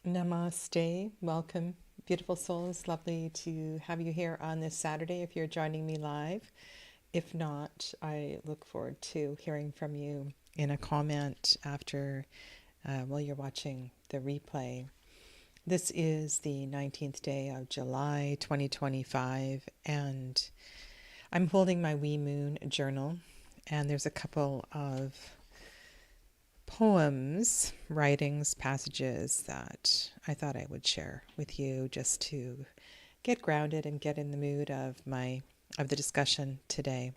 Namaste. Welcome, beautiful souls. Lovely to have you here on this Saturday if you're joining me live. If not, I look forward to hearing from you in a comment after while you're watching the replay. This is the 19th day of July 2025, and I'm holding my Wee Moon journal, and there's a couple of poems, writings, passages that I thought I would share with you just to get grounded and get in the mood of the discussion today.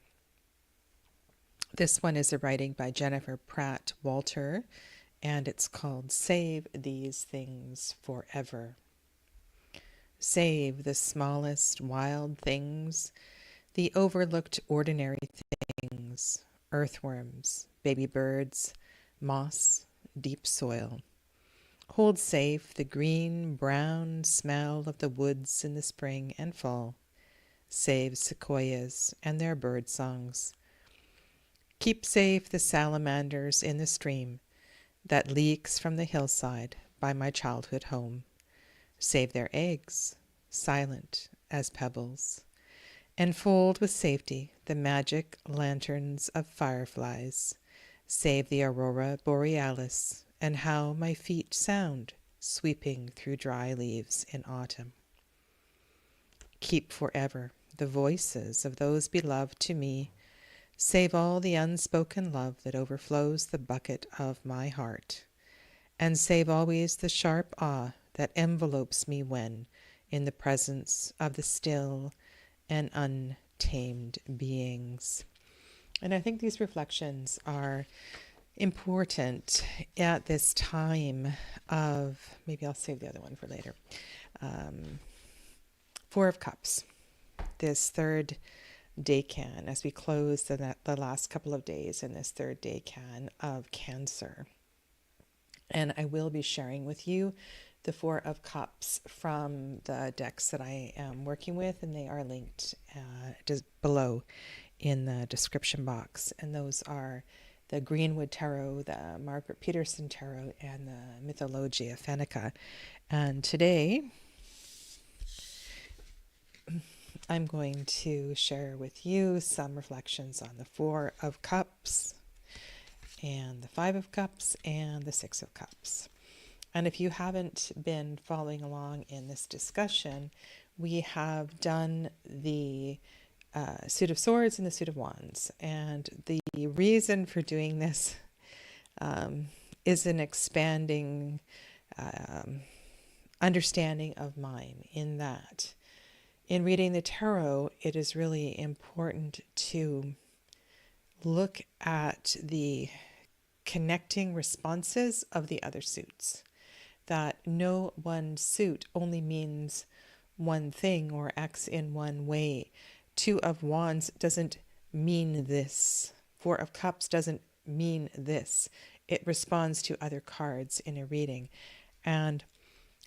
This one is a writing by Jennifer Pratt Walter, and it's called Save These Things Forever. Save the smallest wild things, the overlooked ordinary things, earthworms, baby birds, moss, deep soil. Hold safe the green, brown smell of the woods in the spring and fall. Save sequoias and their bird songs. Keep safe the salamanders in the stream that leaks from the hillside by my childhood home. Save their eggs, silent as pebbles. Enfold with safety the magic lanterns of fireflies. Save the aurora borealis and how my feet sound sweeping through dry leaves in autumn. Keep forever the voices of those beloved to me. Save all the unspoken love that overflows the bucket of my heart. And save always the sharp awe that envelopes me when in the presence of the still and untamed beings. And I think these reflections are important at this time of, maybe I'll save the other one for later. Four of Cups, this third decan, as we close the last couple of days in this third decan of Cancer. And I will be sharing with you the Four of Cups from the decks that I am working with, and they are linked just below in the description box. And those are the Greenwood Tarot, the Margaret Peterson Tarot, and the Mythologia Fennica. And today I'm going to share with you some reflections on the Four of Cups and the Five of Cups and the Six of Cups. And if you haven't been following along in this discussion, we have done the Suit of Swords and the Suit of Wands. And the reason for doing this is an expanding understanding of mine, in that in reading the tarot, it is really important to look at the connecting responses of the other suits. That no one suit only means one thing or acts in one way. Two of Wands doesn't mean this. Four of Cups doesn't mean this. It responds to other cards in a reading. And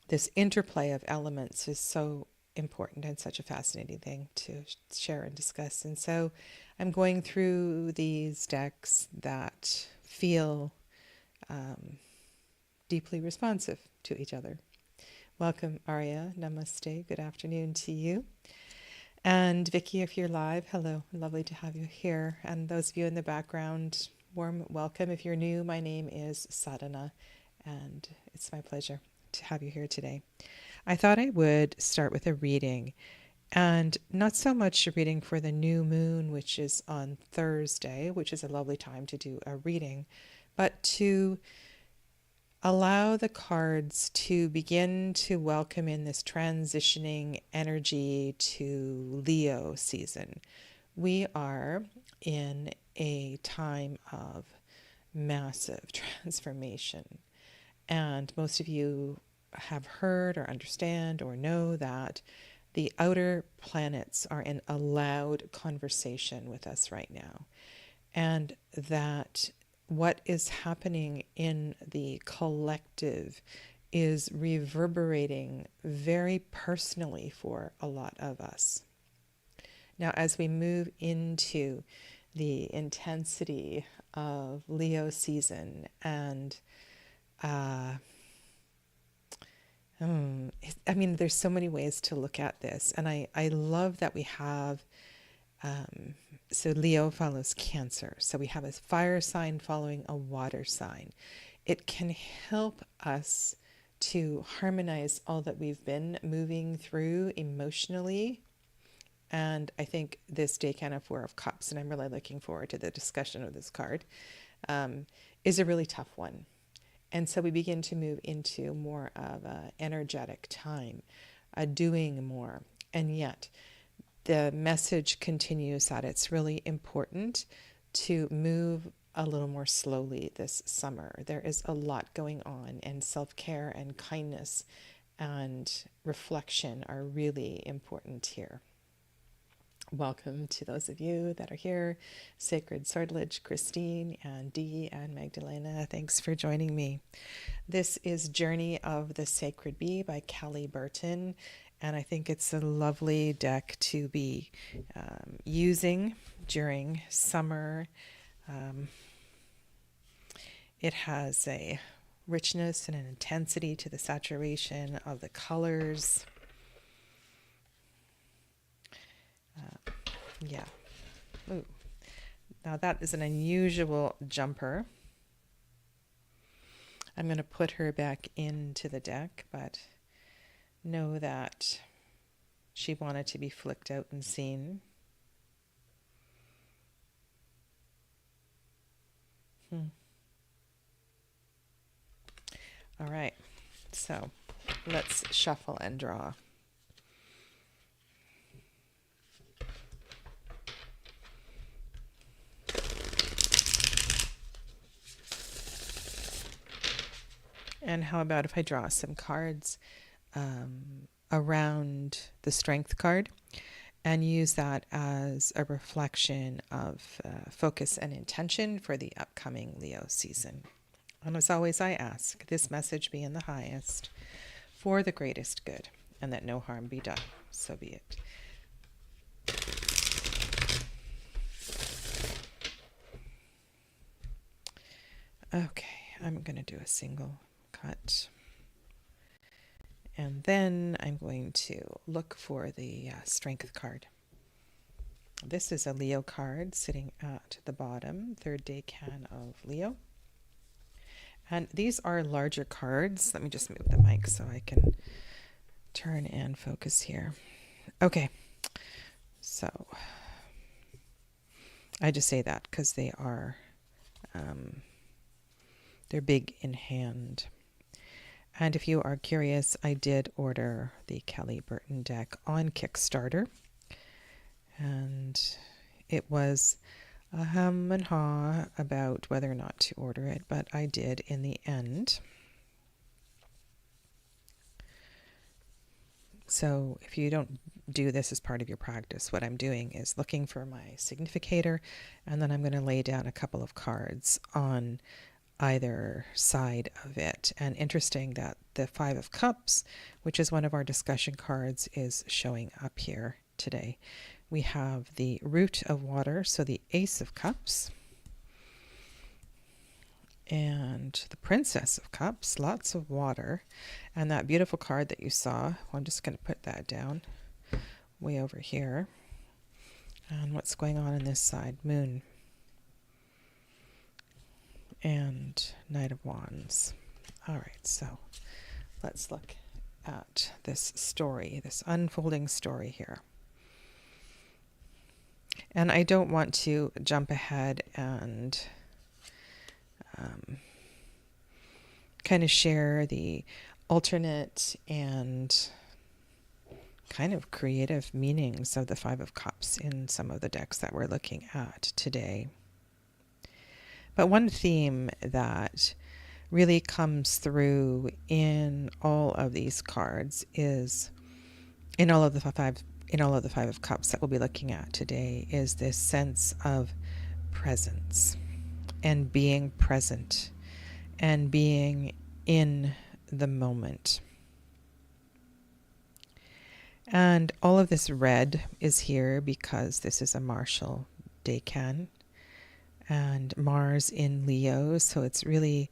this interplay of elements is so important and such a fascinating thing to share and discuss. And so I'm going through these decks that feel deeply responsive to each other. Welcome, Arya. Namaste. Good afternoon to you. And Vicky, if you're live, hello. Lovely to have you here. And those of you in the background, warm welcome. If you're new, my name is Sadhana, and it's my pleasure to have you here today. I thought I would start with a reading, and not so much a reading for the new moon, which is on Thursday, which is a lovely time to do a reading, but to allow the cards to begin to welcome in this transitioning energy to Leo season. We are in a time of massive transformation, and most of you have heard or understand or know that the outer planets are in a loud conversation with us right now, and that what is happening in the collective is reverberating very personally for a lot of us. Now, as we move into the intensity of Leo season and I mean, there's so many ways to look at this. And I love that we have, so Leo follows Cancer. So we have a fire sign following a water sign. It can help us to harmonize all that we've been moving through emotionally. And I think this Decan of Four of Cups, and I'm really looking forward to the discussion of this card, is a really tough one. And so we begin to move into more of an energetic time, doing more. And yet the message continues that it's really important to move a little more slowly this summer. There is a lot going on, and self-care and kindness and reflection are really important here. Welcome to those of you that are here. Sacred Swordledge, Christine, and Dee, and Magdalena. Thanks for joining me. This is Journey of the Sacred Bee by Kelly Burton, and I think it's a lovely deck to be using during summer. It has a richness and an intensity to the saturation of the colors. Yeah. Ooh. Now that is an unusual jumper. I'm going to put her back into the deck, but know that she wanted to be flicked out and seen. All right, so let's shuffle and draw. And how about if I draw some cards around the Strength card and use that as a reflection of focus and intention for the upcoming Leo season. And as always, I ask, this message be in the highest for the greatest good, and that no harm be done. So be it. Okay, I'm going to do a single cut. And then I'm going to look for the Strength card. This is a Leo card sitting at the bottom, third decan of Leo. And these are larger cards. Let me just move the mic so I can turn and focus here. Okay, so I just say that because they are, they're big in hand. And if you are curious, I did order the Kelly Burton deck on Kickstarter. And it was a hum and haw about whether or not to order it, but I did in the end. So if you don't do this as part of your practice, what I'm doing is looking for my significator, and then I'm going to lay down a couple of cards on either side of it. And interesting that the Five of Cups, which is one of our discussion cards, is showing up here today. We have the Root of Water, so the Ace of Cups, and the Princess of Cups, lots of water, and that beautiful card that you saw. I'm just going to put that down way over here. And what's going on this side? Moon and Knight of Wands. All right, so let's look at this story, this unfolding story here. And I don't want to jump ahead and kind of share the alternate and kind of creative meanings of the Five of Cups in some of the decks that we're looking at today. But one theme that really comes through in all of these cards is, in all of the Five of Cups that we'll be looking at today, is this sense of presence and being present and being in the moment. And all of this red is here because this is a martial decan and Mars in Leo, so it's really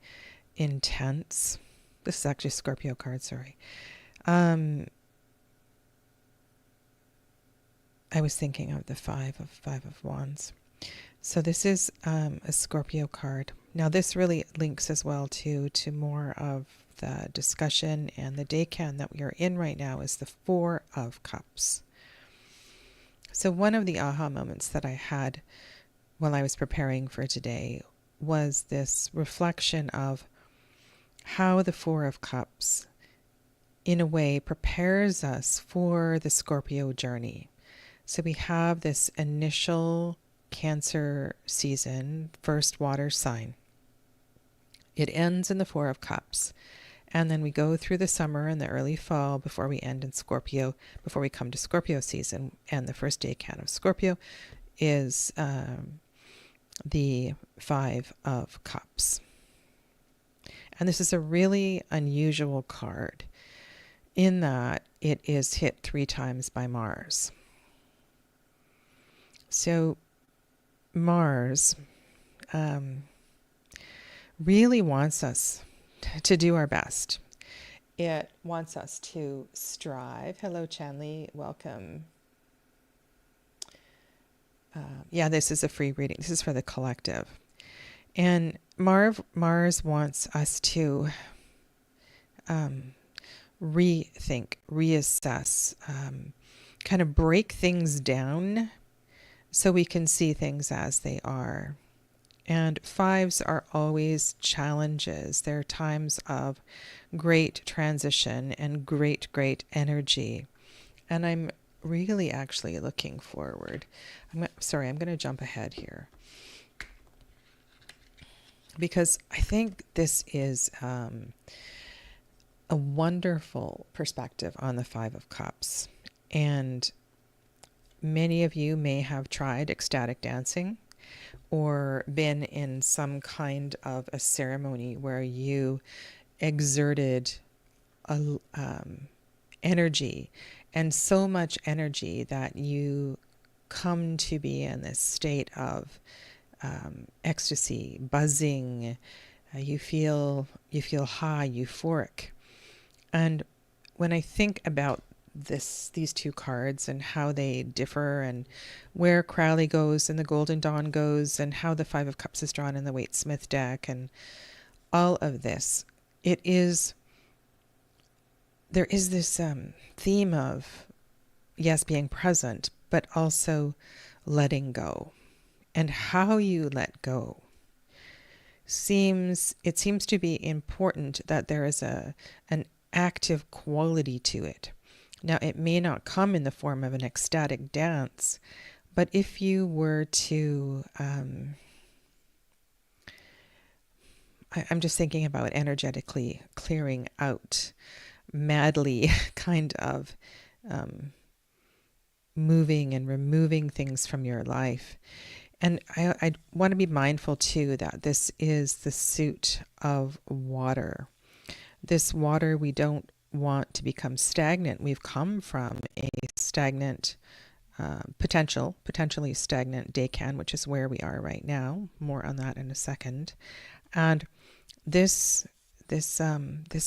intense. This is actually a Scorpio card, sorry. I was thinking of the Five of Wands. So this is a Scorpio card. Now this really links as well to more of the discussion, and the decan that we are in right now is the Four of Cups. So one of the aha moments that I had while I was preparing for today was this reflection of how the Four of Cups in a way prepares us for the Scorpio journey. So we have this initial Cancer season, first water sign. It ends in the Four of Cups. And then we go through the summer and the early fall before we end in Scorpio, before we come to Scorpio season. And the first decan of Scorpio is the Five of Cups. And this is a really unusual card in that it is hit 3 times by Mars. So Mars really wants us to do our best. It wants us to strive. Hello, Chanley. Welcome. Yeah, this is a free reading. This is for the collective. And Mars wants us to rethink, reassess, kind of break things down so we can see things as they are. And fives are always challenges. They're times of great transition and great energy. And I'm really actually looking forward. I'm going to jump ahead here, because I think this is a wonderful perspective on the Five of Cups. And many of you may have tried ecstatic dancing or been in some kind of a ceremony where you exerted energy, and so much energy that you come to be in this state of ecstasy, buzzing. You feel high, euphoric. And when I think about these two cards and how they differ, and where Crowley goes and the Golden Dawn goes, and how the Five of Cups is drawn in the Waite-Smith deck, and all of this, there is this theme of, yes, being present, but also letting go. And how you let go seems to be important, that there is an active quality to it. Now, it may not come in the form of an ecstatic dance, but if you were to, I'm just thinking about energetically clearing out, madly kind of moving and removing things from your life. And I want to be mindful too that this is the suit of water. This water, we don't want to become stagnant. We've come from a stagnant, potentially stagnant decan, which is where we are right now. More on that in a second. And this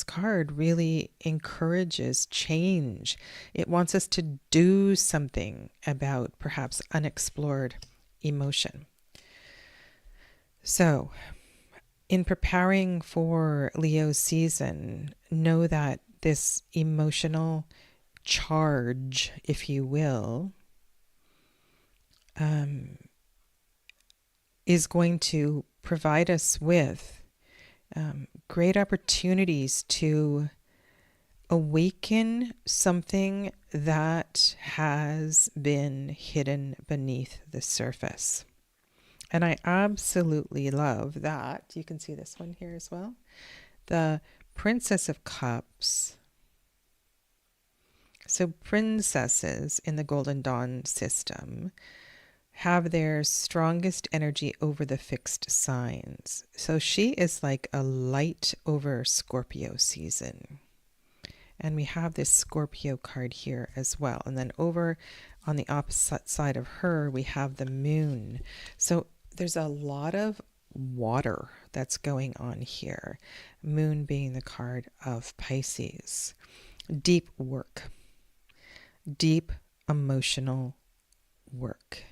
card really encourages change. It wants us to do something about perhaps unexplored emotion. So, in preparing for Leo's season, know that this emotional charge, if you will, is going to provide us with great opportunities to awaken something that has been hidden beneath the surface. And I absolutely love that. You can see this one here as well. The Princess of Cups. So princesses in the Golden Dawn system have their strongest energy over the fixed signs. So she is like a light over Scorpio season. And we have this Scorpio card here as well. And then over on the opposite side of her, we have the moon. So there's a lot of water that's going on here. Moon being the card of Pisces. deep work, deep emotional work.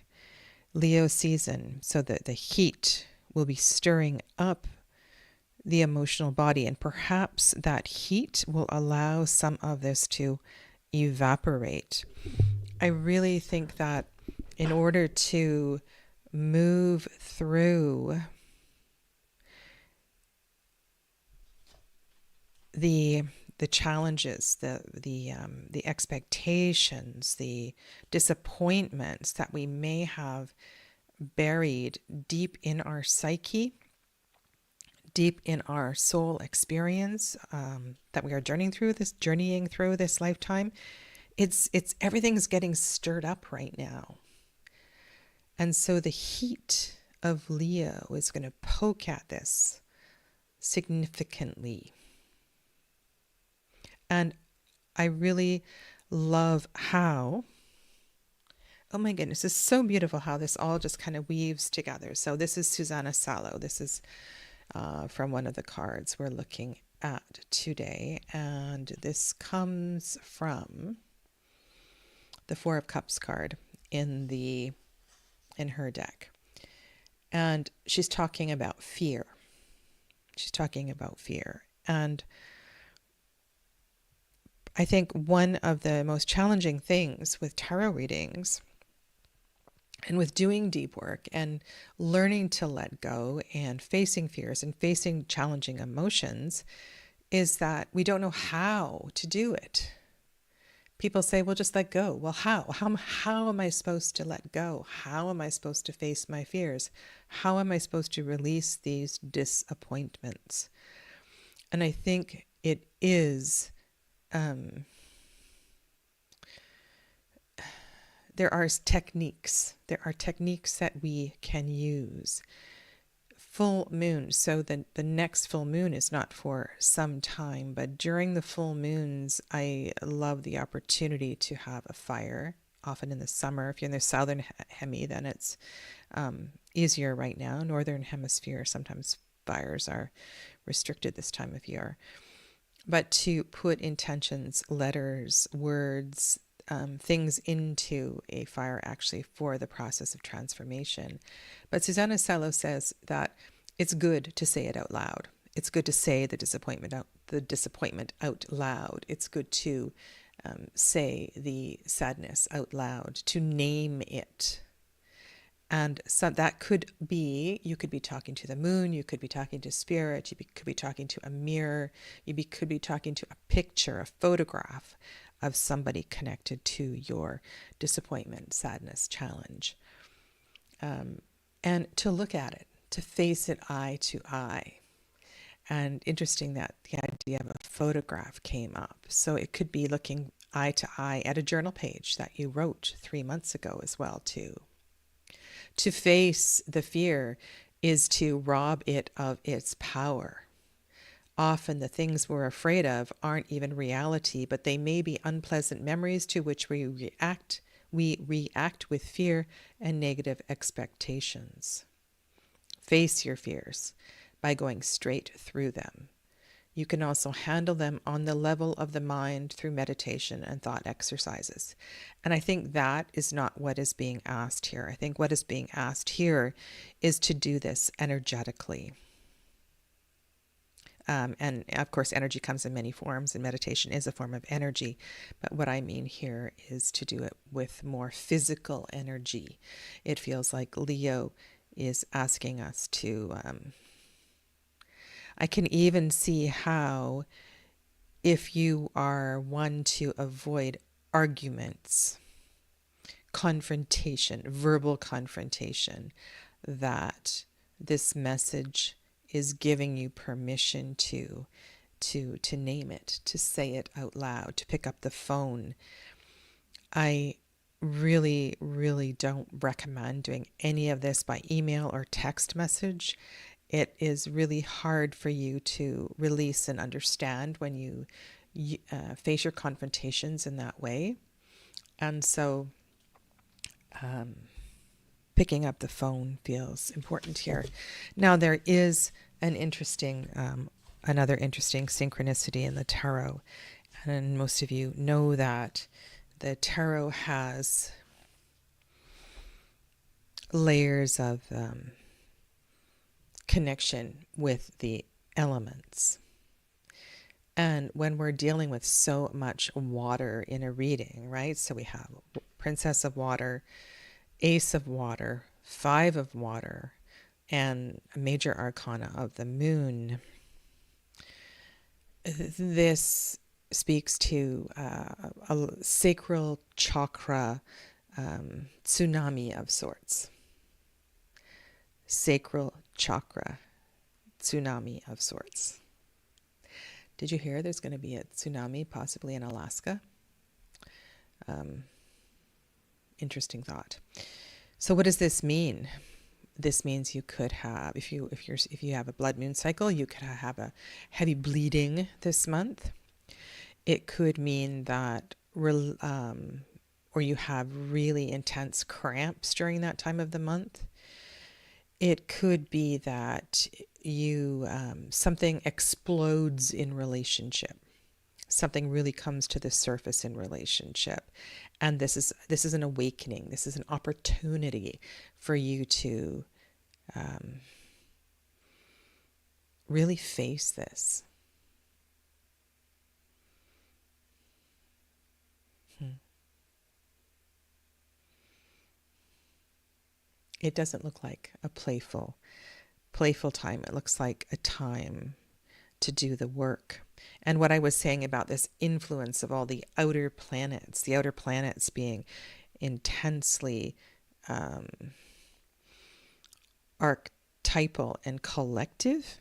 Leo season, so that the heat will be stirring up the emotional body, and perhaps that heat will allow some of this to evaporate. I really think that in order to move through the challenges, the expectations, the disappointments that we may have buried deep in our psyche, deep in our soul experience, that we are journeying through this lifetime, it's everything's getting stirred up right now. And so the heat of Leo is going to poke at this significantly. And I really love how, oh my goodness, it's so beautiful how this all just kind of weaves together. So this is Susanna Salo. This is from one of the cards we're looking at today. And this comes from the Four of Cups card in her deck. And she's talking about fear. She's talking about fear. And I think one of the most challenging things with tarot readings and with doing deep work and learning to let go and facing fears and facing challenging emotions is that we don't know how to do it. People say, well, just let go. Well, how? How am I supposed to let go? How am I supposed to face my fears? How am I supposed to release these disappointments? And I think it is, there are techniques that we can use. Full moon. So the next full moon is not for some time, but during the full moons, I love the opportunity to have a fire, often in the summer. If you're in the southern hemi, then it's easier right now. Northern hemisphere, sometimes fires are restricted this time of year. But to put intentions, letters, words, things into a fire actually for the process of transformation. But Susanna Salo says that it's good to say it out loud. It's good to say the disappointment out loud. It's good to say the sadness out loud, to name it. And so that could be, you could be talking to the moon, you could be talking to spirit, could be talking to a mirror, could be talking to a picture, a photograph of somebody connected to your disappointment, sadness, challenge. And to look at it, to face it eye to eye. And interesting that the idea of a photograph came up. So it could be looking eye to eye at a journal page that you wrote 3 months ago as well, too. To face the fear is to rob it of its power. Often the things we're afraid of aren't even reality, but they may be unpleasant memories to which we react. We react with fear and negative expectations. Face your fears by going straight through them. You can also handle them on the level of the mind through meditation and thought exercises. And I think that is not what is being asked here. I think what is being asked here is to do this energetically. And of course, energy comes in many forms, and meditation is a form of energy. But what I mean here is to do it with more physical energy. It feels like Leo is asking us to, I can even see how, if you are one to avoid arguments, confrontation, verbal confrontation, that this message is giving you permission to name it, to say it out loud, to pick up the phone. I really, really don't recommend doing any of this by email or text message. It is really hard for you to release and understand when you face your confrontations in that way. And so picking up the phone feels important here. Now, there is an interesting, another interesting synchronicity in the tarot, And most of you know that the tarot has layers of connection with the elements. And when we're dealing with so much water in a reading, right? So we have Princess of Water, Ace of Water, Five of Water, and a major arcana of the moon. This speaks to a sacral chakra tsunami of sorts. Sacral chakra tsunami of sorts. Did you hear there's going to be a tsunami possibly in Alaska? Interesting thought. So what does this mean? This means you could have, if you have a blood moon cycle, you could have a heavy bleeding this month. It could mean that, or you have really intense cramps during that time of the month. It could be that you something explodes in relationship. Something really comes to the surface in relationship, and this is an awakening. This is an opportunity for you to really face this. It doesn't look like a playful time. It looks like a time to do the work. And what I was saying about this influence of all the outer planets being intensely archetypal and collective,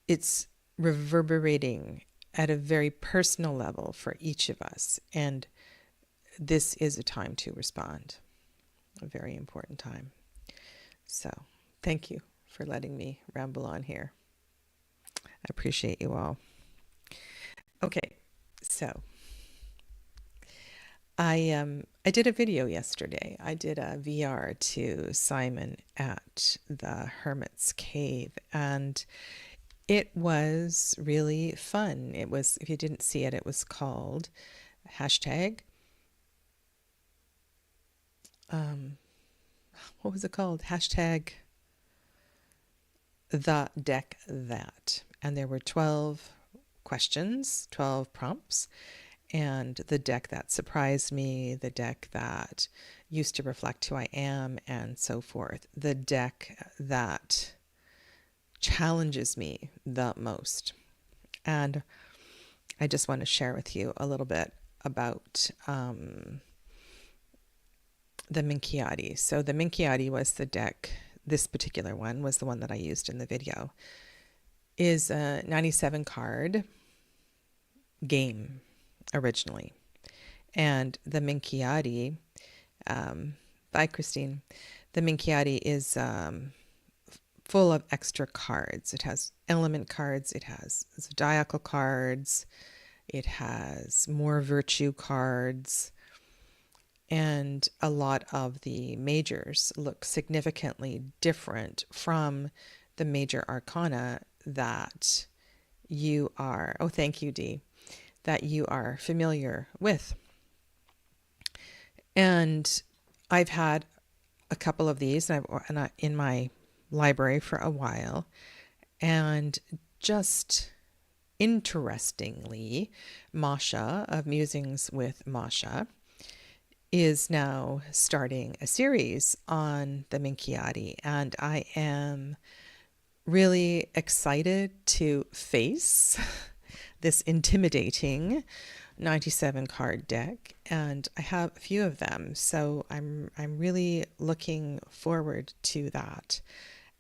it's reverberating at a very personal level for each of us. And this is a time to respond, a very important time. So thank you for letting me ramble on here. I appreciate you all. Okay, so I did a video yesterday. I did a VR to Simon at the Hermit's Cave, and it was really fun. It was, if you didn't see it, it was called hashtag, what was it called? Hashtag the deck that. And there were 12 questions, 12 prompts, and the deck that surprised me, the deck that used to reflect who I am, and so forth. The deck that challenges me the most. And I just want to share with you a little bit about the Minchiati. So the Minchiati was the deck, this particular one was the one that I used in the video, is a 97 card game originally. And the Minchiati, by Christine, the Minchiati is full of extra cards. It has element cards, it has zodiacal cards, it has more virtue cards, and a lot of the majors look significantly different from the major arcana that you are, oh thank you Dee, that you are familiar with. And I've had a couple of these in my library for a while, and just interestingly, Masha of Musings with Masha is now starting a series on the Minchiati, and I am really excited to face this intimidating 97 card deck, and I have a few of them, so I'm really looking forward to that.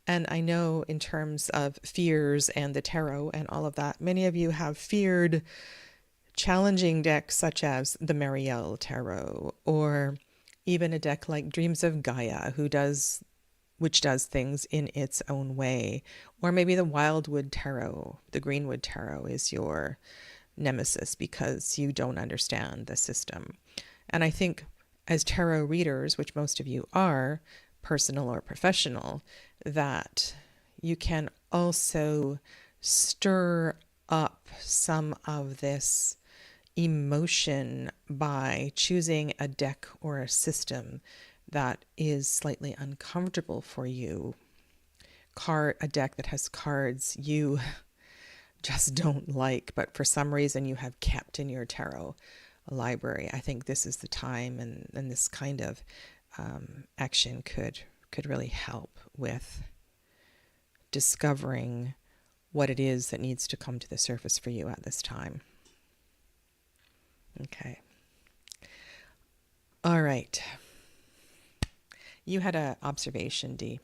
And I know in terms of fears and the tarot and all of that, many of you have feared challenging decks such as the Marielle Tarot, or even a deck like Dreams of Gaia, which does things in its own way. Or maybe the Wildwood Tarot, the Greenwood Tarot is your nemesis because you don't understand the system. And I think as tarot readers, which most of you are, personal or professional, that you can also stir up some of this emotion by choosing a deck or a system that is slightly uncomfortable for you. A deck that has cards you just don't like, but for some reason you have kept in your tarot library. I think this is the time, and this kind of action could really help with discovering what it is that needs to come to the surface for you at this time. Okay. All right. You had an observation, Dee.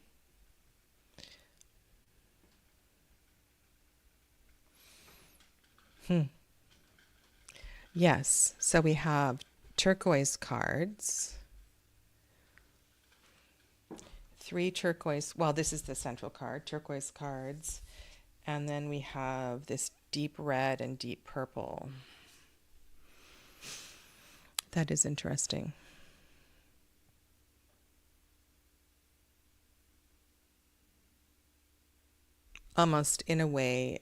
Yes. So we have turquoise cards. 3 turquoise. Well, this is the central card, turquoise cards. And then we have this deep red and deep purple. That is interesting. Almost in a way,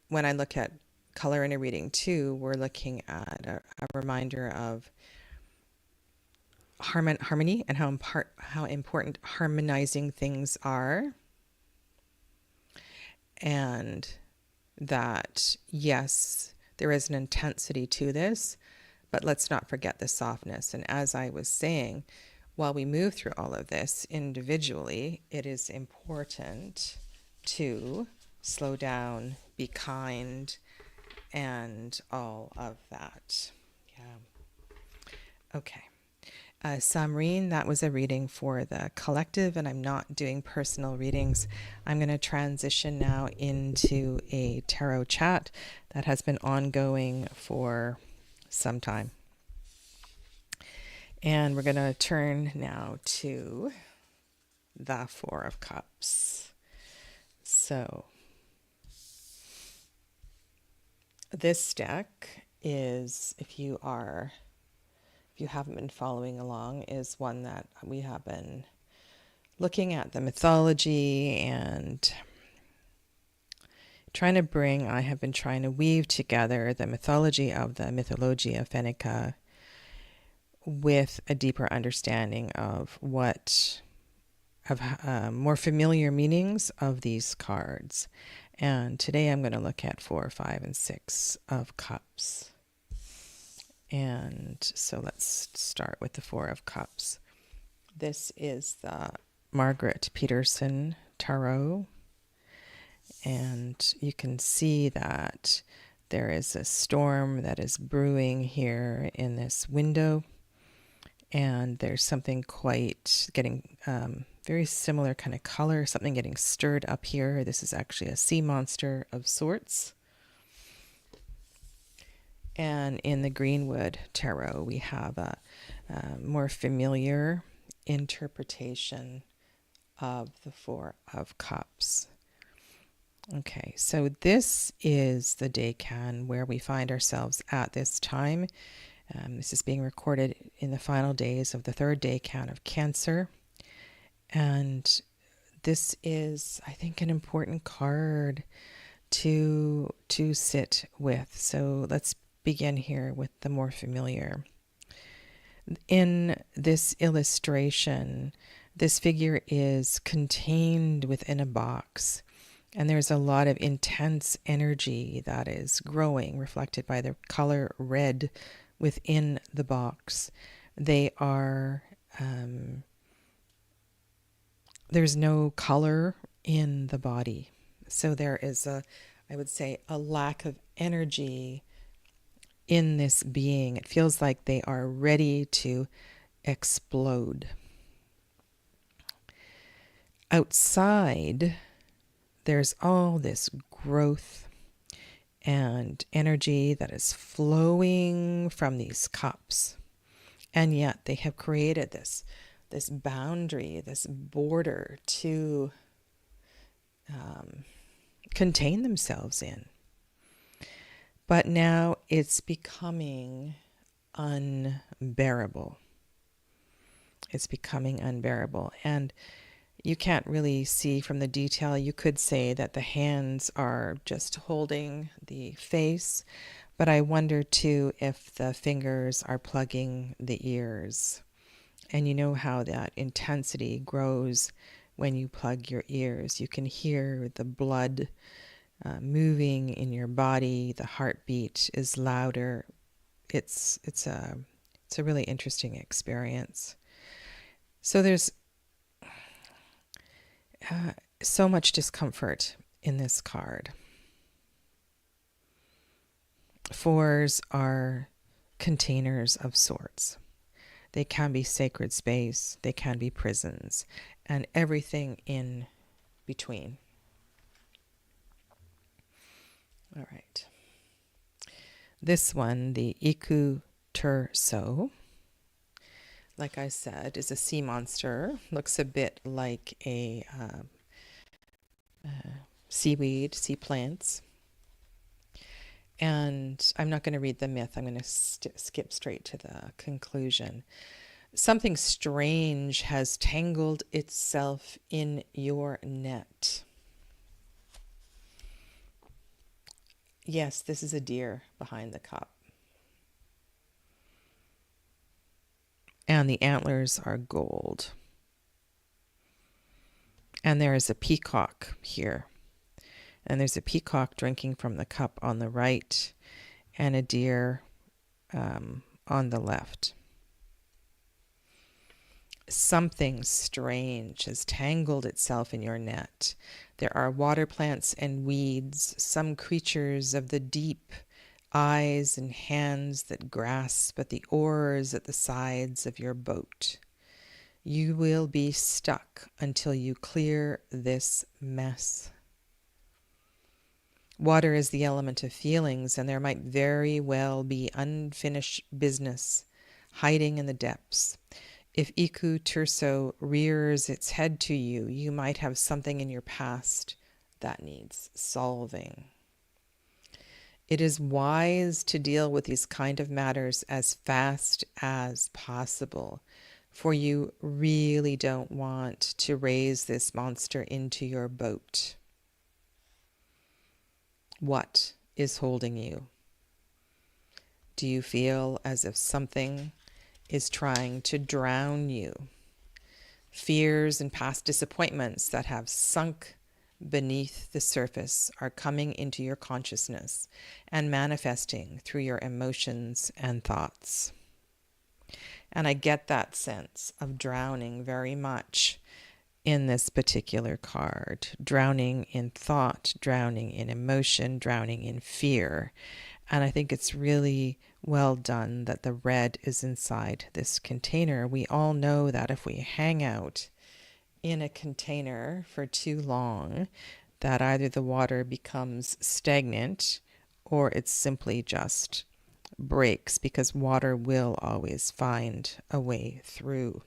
when I look at color in a reading too, we're looking at a reminder of harmony and how important harmonizing things are. And that, yes, there is an intensity to this, but let's not forget the softness. And as I was saying, while we move through all of this individually, it is important to slow down, be kind, and all of that. Yeah. Okay. Samreen, that was a reading for the collective, and I'm not doing personal readings. I'm going to transition now into a tarot chat that has been ongoing for some time. And we're going to turn now to the Four of Cups. So this deck is, if you haven't been following along, is one that we have been looking at the mythology and I have been trying to weave together the mythology of the Mythologia Fennica with a deeper understanding of more familiar meanings of these cards. And today I'm going to look at 4, 5, and 6 of Cups. And so let's start with the 4 of Cups. This is the Margaret Peterson Tarot. And you can see that there is a storm that is brewing here in this window. And there's something quite getting very similar kind of color, something getting stirred up here. This is actually a sea monster of sorts. And in the Greenwood Tarot, we have a more familiar interpretation of the 4 of Cups. Okay, so this is the decan where we find ourselves at this time. This is being recorded in the final days of the 3rd decan of Cancer. And this is, I think, an important card to sit with. So let's begin here with the more familiar. In this illustration, this figure is contained within a box, and there's a lot of intense energy that is growing, reflected by the color red within the box. They are, there's no color in the body. So there is I would say, a lack of energy in this being. It feels like they are ready to explode. Outside, there's all this growth and energy that is flowing from these cups. And yet they have created this boundary, this border to contain themselves in. But now it's becoming unbearable. It's becoming unbearable. And You can't really see from the detail. You could say that the hands are just holding the face, but I wonder too if the fingers are plugging the ears. And you know how that intensity grows when you plug your ears. You can hear the blood moving in your body. The heartbeat is louder. It's a really interesting experience. So there's so much discomfort in this card. Fours are containers of sorts. They can be sacred space, they can be prisons, and everything in between. All right. This one, the Iku Turso, like I said, is a sea monster. Looks a bit like a seaweed, sea plants. And I'm not going to read the myth. I'm going to skip straight to the conclusion. Something strange has tangled itself in your net. Yes, this is a deer behind the cup. And the antlers are gold. And there is a peacock here. And there's a peacock drinking from the cup on the right and a deer on the left. Something strange has tangled itself in your net. There are water plants and weeds, some creatures of the deep, eyes and hands that grasp at the oars at the sides of your boat. You will be stuck until you clear this mess. Water is the element of feelings, and there might very well be unfinished business hiding in the depths. If Iku Turso rears its head to you, you might have something in your past that needs solving. It is wise to deal with these kind of matters as fast as possible, for you really don't want to raise this monster into your boat. What is holding you? Do you feel as if something is trying to drown you? Fears and past disappointments that have sunk beneath the surface are coming into your consciousness and manifesting through your emotions and thoughts. And I get that sense of drowning very much in this particular card. Drowning in thought, drowning in emotion, drowning in fear. And I think it's really well done that the red is inside this container. We all know that if we hang out in a container for too long, that either the water becomes stagnant or it simply just breaks, because water will always find a way through.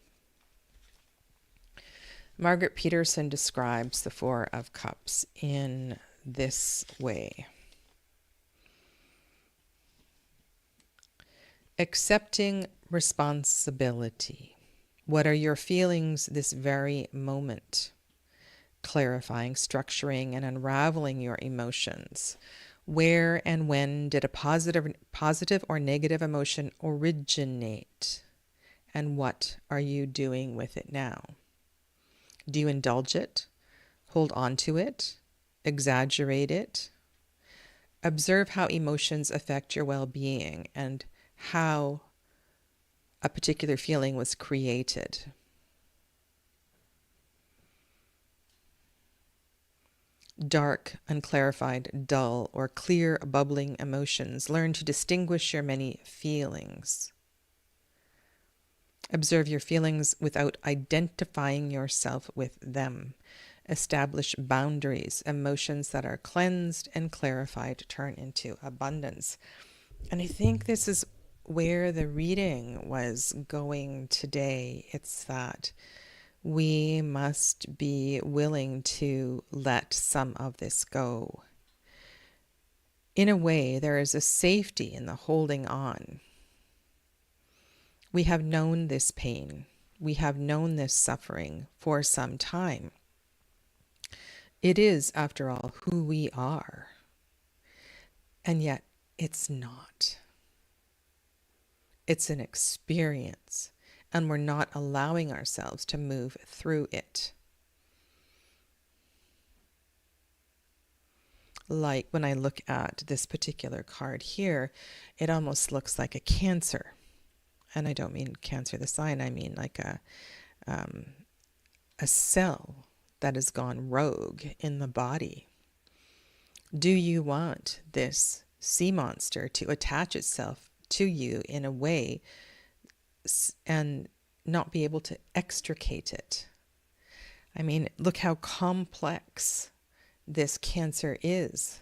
Margaret Peterson describes the Four of Cups in this way. Accepting responsibility. What are your feelings this very moment? Clarifying, structuring, and unraveling your emotions. Where and when did a positive or negative emotion originate? And what are you doing with it now? Do you indulge it, hold on to it, exaggerate it? Observe how emotions affect your well-being and how a particular feeling was created. Dark, unclarified, dull, or clear, bubbling emotions. Learn to distinguish your many feelings. Observe your feelings without identifying yourself with them. Establish boundaries. Emotions that are cleansed and clarified turn into abundance. And I think this is where the reading was going today. It's that we must be willing to let some of this go. In a way, there is a safety in the holding on. We have known this pain. we have known this suffering for some time. It is, after all, who we are. And yet, it's not. It's an experience, and we're not allowing ourselves to move through it. Like when I look at this particular card here, it almost looks like a cancer. And I don't mean cancer the sign, I mean like a cell that has gone rogue in the body. Do you want this sea monster to attach itself to you in a way and not be able to extricate it? I mean, look how complex this cancer is.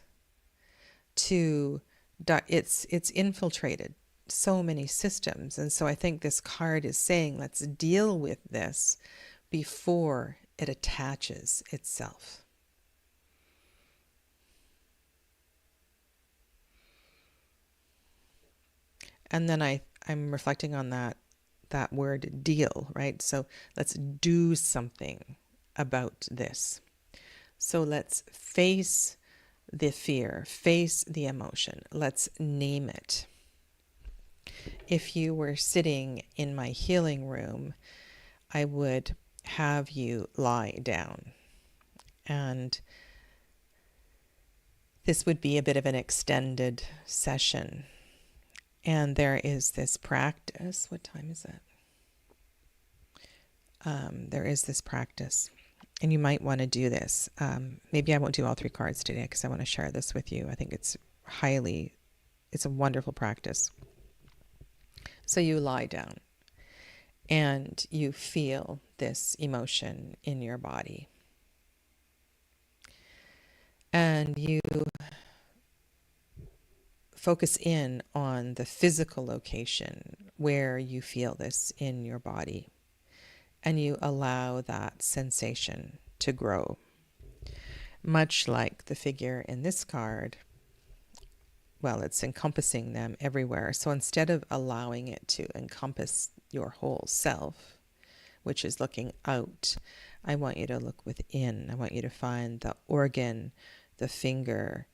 It's infiltrated so many systems, and so I think this card is saying, let's deal with this before it attaches itself. And then I'm reflecting on that word deal, right? So let's do something about this. So let's face the fear, face the emotion. Let's name it. If you were sitting in my healing room, I would have you lie down. And this would be a bit of an extended session. And there is this practice. What time is it? There is this practice. And you might want to do this. Maybe I won't do all 3 cards today because I want to share this with you. I think it's a wonderful practice. So you lie down and you feel this emotion in your body. And you focus in on the physical location where you feel this in your body. And you allow that sensation to grow. Much like the figure in this card, well, it's encompassing them everywhere. So instead of allowing it to encompass your whole self, which is looking out, I want you to look within. I want you to find the organ, the finger,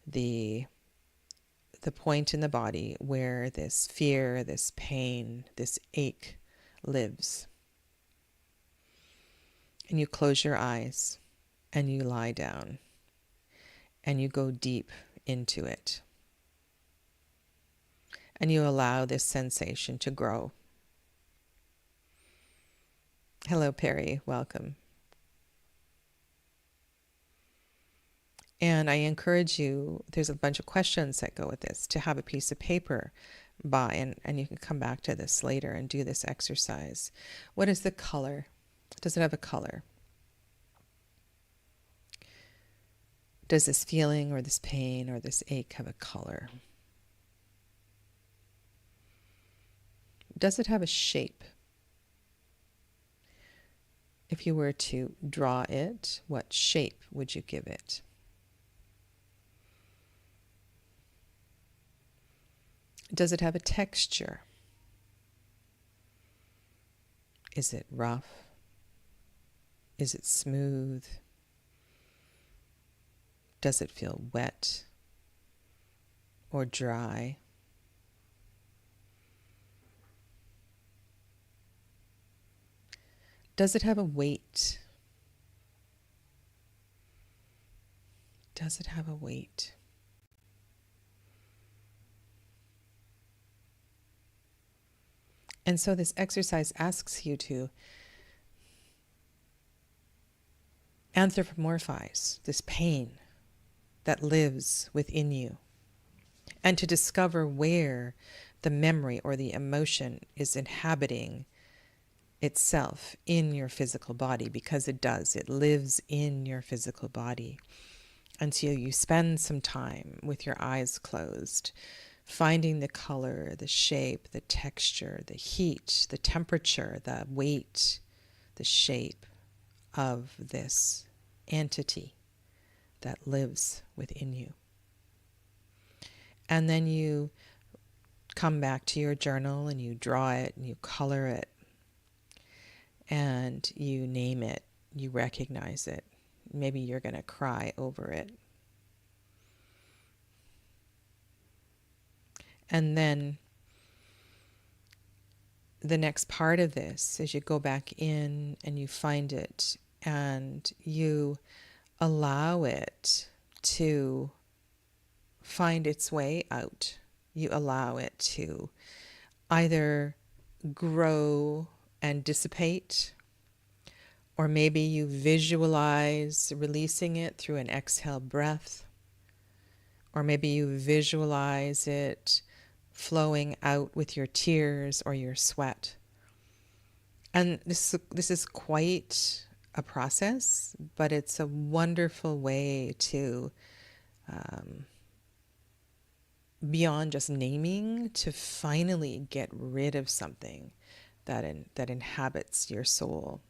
the point in the body where this fear, this pain, this ache lives. And you close your eyes and you lie down and you go deep into it. And you allow this sensation to grow. Hello, Perry. Welcome. And I encourage you, there's a bunch of questions that go with this, to have a piece of paper by, and you can come back to this later and do this exercise. What is the color? Does it have a color? Does this feeling or this pain or this ache have a color? Does it have a shape? If you were to draw it, what shape would you give it? Does it have a texture? Is it rough? Is it smooth? Does it feel wet or dry? Does it have a weight? Does it have a weight? And so this exercise asks you to anthropomorphize this pain that lives within you, and to discover where the memory or the emotion is inhabiting itself in your physical body, because it does. It lives in your physical body. Until you spend some time with your eyes closed, finding the color, the shape, the texture, the heat, the temperature, the weight, the shape of this entity that lives within you. And then you come back to your journal and you draw it and you color it. and you name it, you recognize it. Maybe you're going to cry over it. And then the next part of this is you go back in and you find it and you allow it to find its way out. You allow it to either grow and dissipate, or maybe you visualize releasing it through an exhale breath, or maybe you visualize it flowing out with your tears or your sweat. And this is quite a process, but it's a wonderful way to, beyond just naming, to finally get rid of something that inhabits your soul.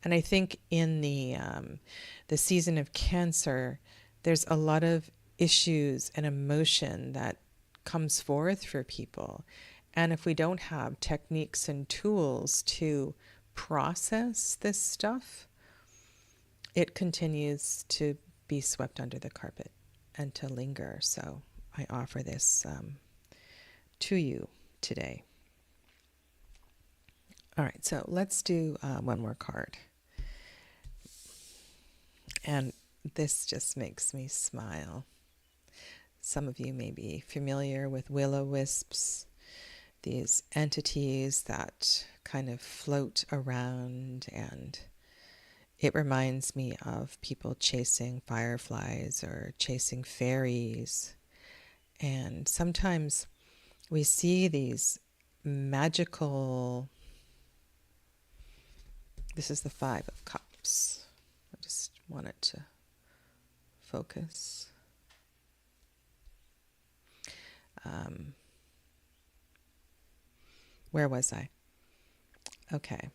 And I think in the season of Cancer, there's a lot of issues and emotion that comes forth for people. And if we don't have techniques and tools to process this stuff, it continues to be swept under the carpet and to linger. So I offer this to you today. All right, so let's do one more card. And this just makes me smile. Some of you may be familiar with will-o-wisps, these entities that kind of float around, and it reminds me of people chasing fireflies or chasing fairies. And sometimes we see these magical, this is the Five of Cups. I just want it to focus. Where was I? Okay.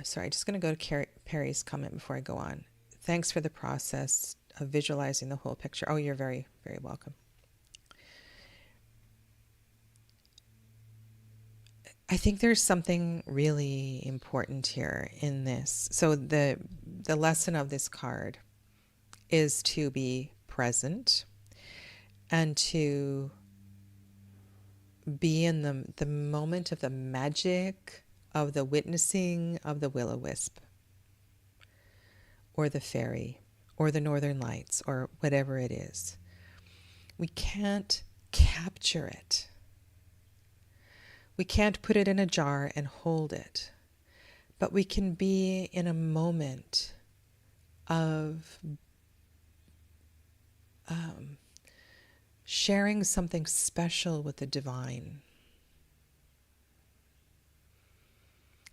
Sorry, just going to go to Perry's comment before I go on. Thanks for the process of visualizing the whole picture. Oh, you're very, very welcome. I think there's something really important here in this. So the lesson of this card is to be present and to be in the moment of the magic of the witnessing of the will-o-wisp or the fairy or the northern lights or whatever it is. We can't capture it. We can't put it in a jar and hold it, but we can be in a moment of sharing something special with the divine.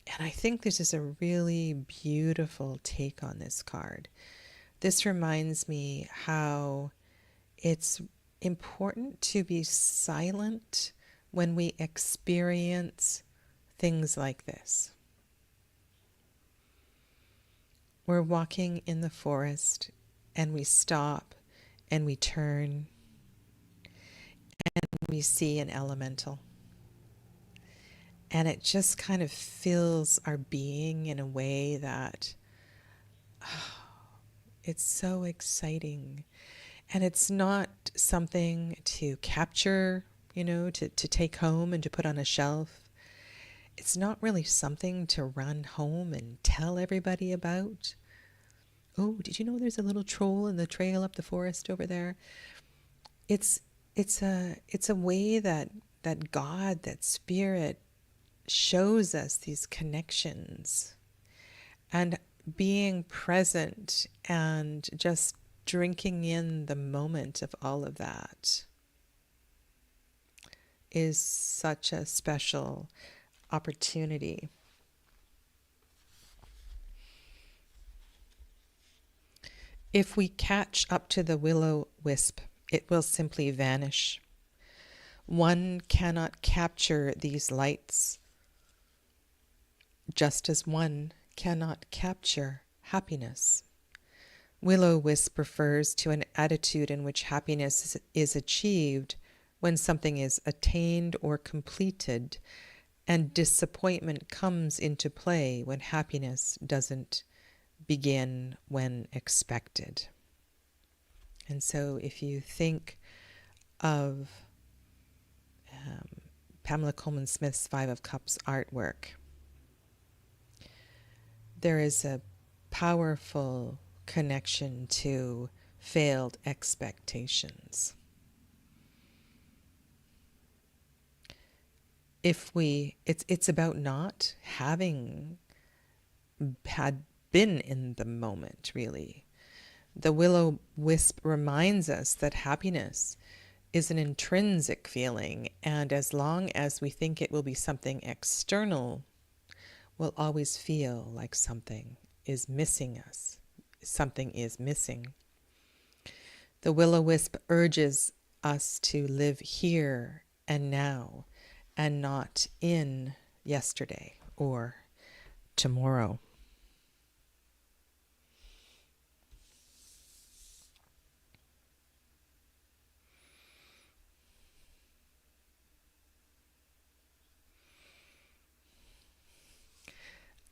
And I think this is a really beautiful take on this card. This reminds me how it's important to be silent when we experience things like this. We're walking in the forest and we stop and we turn and we see an elemental. And it just kind of fills our being in a way that it's so exciting. And it's not something to capture, to take home and to put on a shelf. It's not really something to run home and tell everybody about. Oh, did you know there's a little troll in the trail up the forest over there? It's a way that God, that Spirit, shows us these connections, and being present and just drinking in the moment of all of that is such a special opportunity. If we catch up to the will-o-wisp, it will simply vanish. One cannot capture these lights, just as one cannot capture happiness. Will-o-wisp refers to an attitude in which happiness is achieved when something is attained or completed, and disappointment comes into play when happiness doesn't begin when expected. And so if you think of Pamela Coleman Smith's Five of Cups artwork, there is a powerful connection to failed expectations. It's about not having had been in the moment, really. The will-o-wisp reminds us that happiness is an intrinsic feeling, and as long as we think it will be something external, we'll always feel like something is missing us. Something is missing. The will-o-wisp urges us to live here and now, and not in yesterday or tomorrow.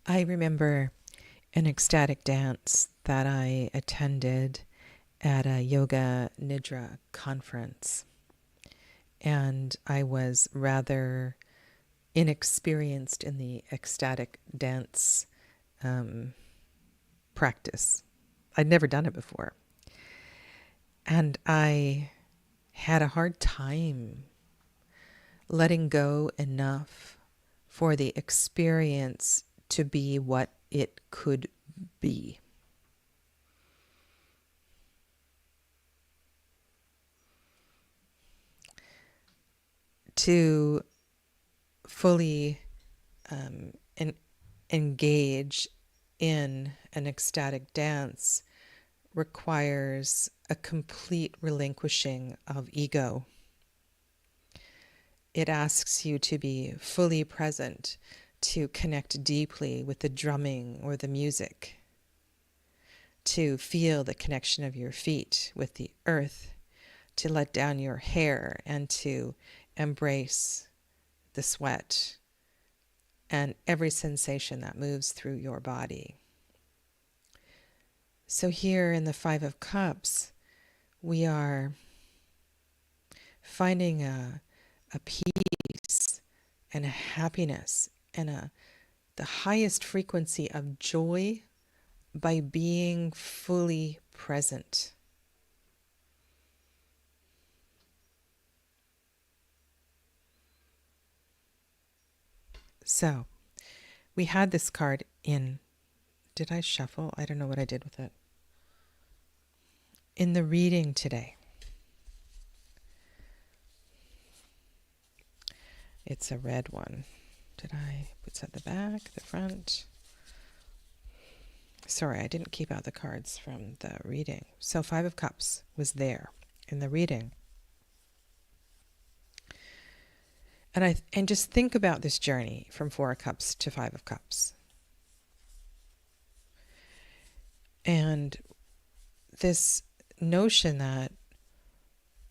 I remember an ecstatic dance that I attended at a yoga nidra conference, and I was rather inexperienced in the ecstatic dance practice. I'd never done it before, and I had a hard time letting go enough for the experience to be what it could be. To fully engage in an ecstatic dance requires a complete relinquishing of ego. It asks you to be fully present, to connect deeply with the drumming or the music, to feel the connection of your feet with the earth, to let down your hair and to embrace the sweat and every sensation that moves through your body. So here in the Five of Cups, we are finding a peace and a happiness and the highest frequency of joy by being fully present. So, we had this card in, did I shuffle? I don't know what I did with it. In the reading today. It's a red one. Did I put at the back, the front? Sorry, I didn't keep out the cards from the reading. So Five of Cups was there in the reading. And just think about this journey from Four of Cups to Five of Cups. And this notion that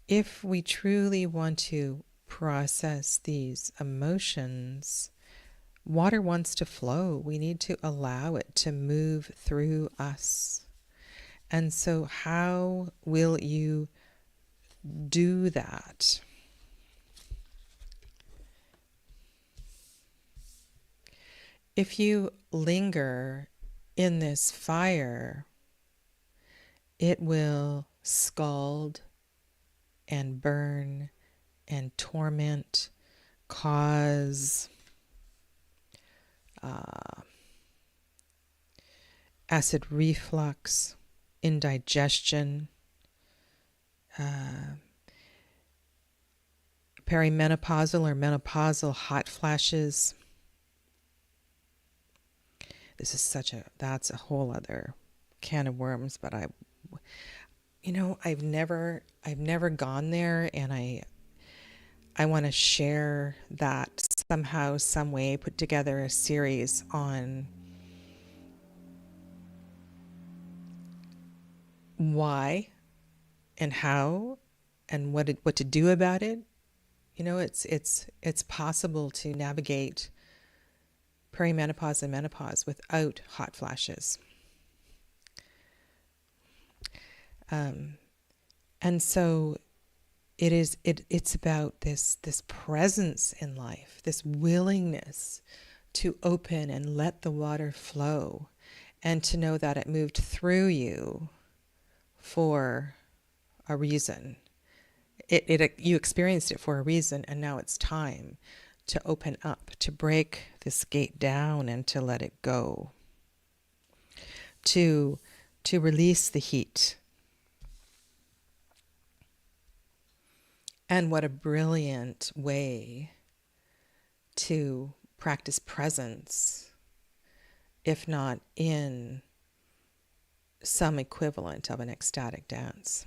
if we truly want to process these emotions, water wants to flow. We need to allow it to move through us. And so how will you do that? If you linger in this fire, it will scald and burn and torment, cause acid reflux, indigestion, perimenopausal or menopausal hot flashes. This is that's a whole other can of worms, but I've never gone there, and I want to share that somehow, some way, put together a series on why and how and what to do about it It's possible to navigate perimenopause and menopause without hot flashes. And so it's about this presence in life, this willingness to open and let the water flow, and to know that it moved through you for a reason. You experienced it for a reason, and now it's time to open up, to break this gate down and to let it go, to release the heat. And what a brilliant way to practice presence, if not in some equivalent of an ecstatic dance.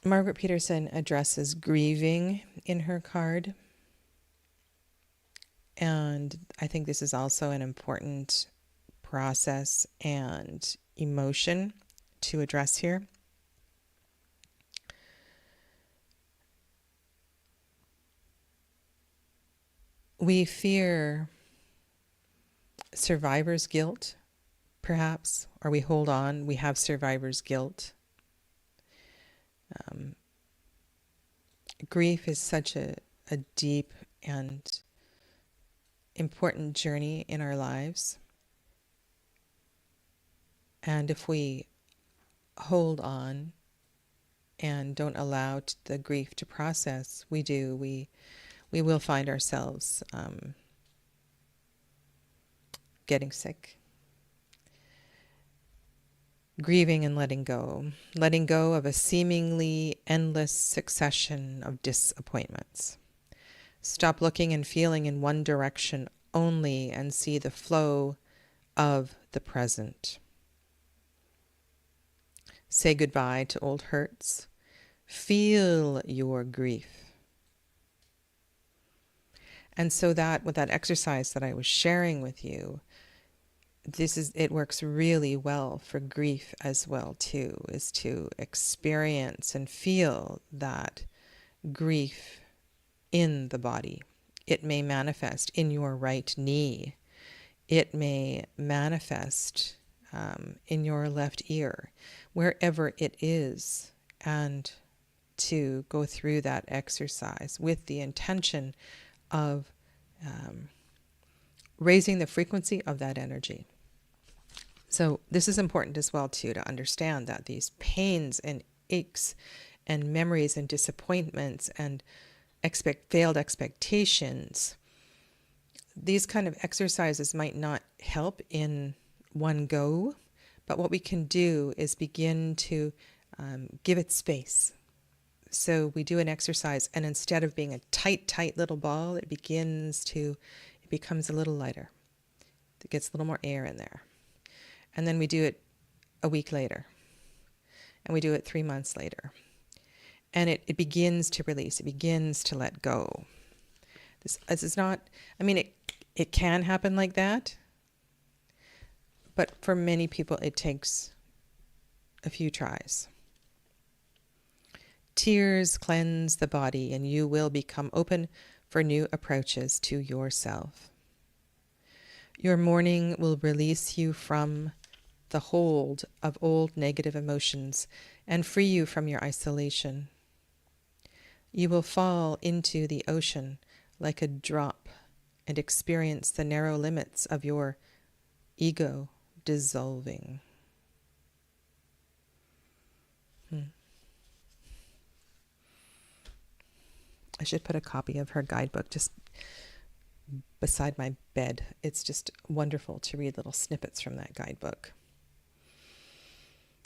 Margaret Peterson addresses grieving in her card. And I think this is also an important process and emotion to address here. We fear survivor's guilt, perhaps, or we hold on, we have survivor's guilt. Grief is such a deep and important journey in our lives. And if we hold on and don't allow the grief to process, we will find ourselves getting sick. Grieving and letting go of a seemingly endless succession of disappointments. Stop looking and feeling in one direction only and see the flow of the present. Say goodbye to old hurts. Feel your grief. And so that with that exercise that I was sharing with you, it works really well for grief as well too, is to experience and feel that grief in the body. It may manifest in your right knee. It may manifest in your left ear, wherever it is, and to go through that exercise with the intention of raising the frequency of that energy. So this is important as well too, to understand that these pains and aches and memories and disappointments and failed expectations, these kind of exercises might not help in one go, but what we can do is begin to give it space. So we do an exercise, and instead of being a tight little ball, it becomes a little lighter. It gets a little more air in there. And then we do it a week later, and we do it 3 months later. And it begins to release, it begins to let go. This is not, it can happen like that, but for many people it takes a few tries. Tears cleanse the body, and you will become open for new approaches to yourself. Your mourning will release you from the hold of old negative emotions and free you from your isolation. You will fall into the ocean like a drop and experience the narrow limits of your ego dissolving. I should put a copy of her guidebook just beside my bed. It's just wonderful to read little snippets from that guidebook.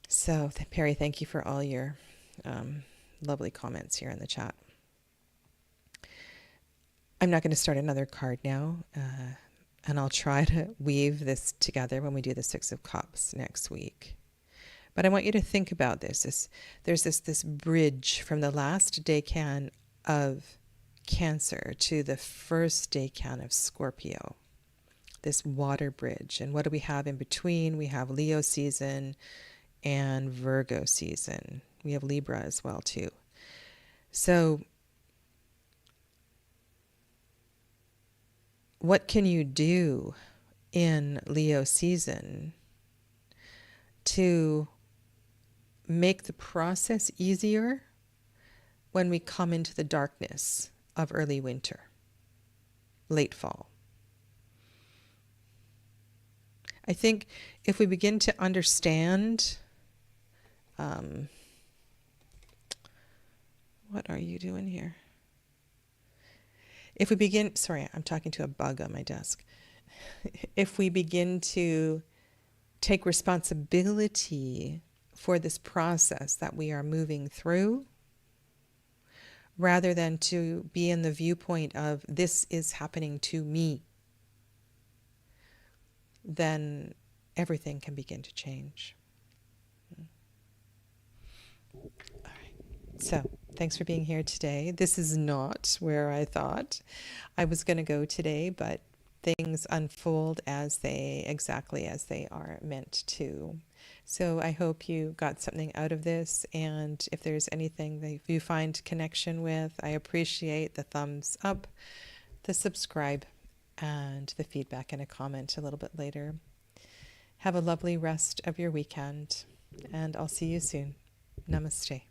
So, Perry, thank you for all your lovely comments here in the chat. I'm not going to start another card now, and I'll try to weave this together when we do the Six of Cups next week. But I want you to think about this. There's this bridge from the last decan of Cancer to the first decan of Scorpio, this water bridge. And what do we have in between? We have Leo season and Virgo season. We have Libra as well too. So what can you do in Leo season to make the process easier when we come into the darkness of early winter, late fall? I think if we begin to understand, what are you doing here? If we begin, sorry, I'm talking to a bug on my desk. If we begin to take responsibility for this process that we are moving through, rather than to be in the viewpoint of this is happening to me, then everything can begin to change. All right. So, thanks for being here today. This is not where I thought I was going to go today, but things unfold exactly as they are meant to. So I hope you got something out of this, and if there's anything that you find connection with, I appreciate the thumbs up, the subscribe, and the feedback and a comment a little bit later. Have a lovely rest of your weekend, and I'll see you soon. Namaste.